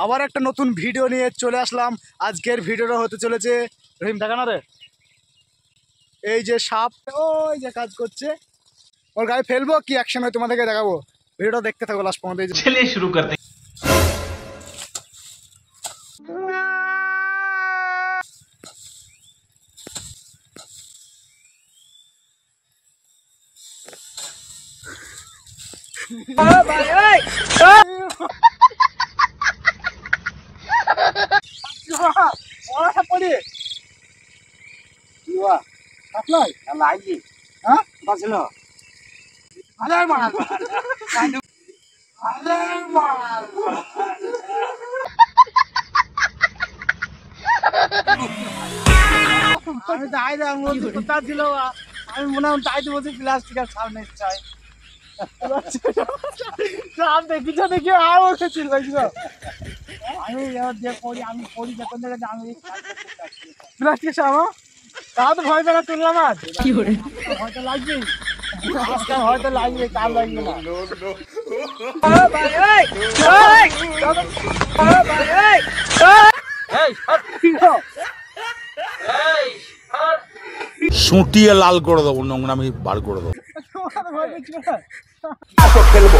আবার একটা নতুন ভিডিও নিয়ে চলে আসলাম। আজকের ভিডিওটা হতে চলেছে রহিম দেখা না রে, এই যে সাপ ওই যে কাজ করছে ওর গায়ে ফেলবো কি অ্যাকশন হয় তোমাদেরকে দেখাবো। ভিডিওটা দেখতে থাকো লাস্ট পর্যন্ত। চলিয়ে শুরু করতে আমি তাই ছিল, আমি মনে হয় তাই তো বলছি প্লাস্টিকের সামনে চাই দেখিছ দেখি আর ছিল আমি যে পড়ি আমি পড়ি যখন থেকে আমি প্লাস্টিকের সামনে তা তো ভয় পেলা তুললাম আর কি করে হয়তো লাগবে হয়তো লাগবে কাল লাগবে না। সুটিয়ে লাল করে দেবো, নোংরামি বার করে দেবো। খেলবো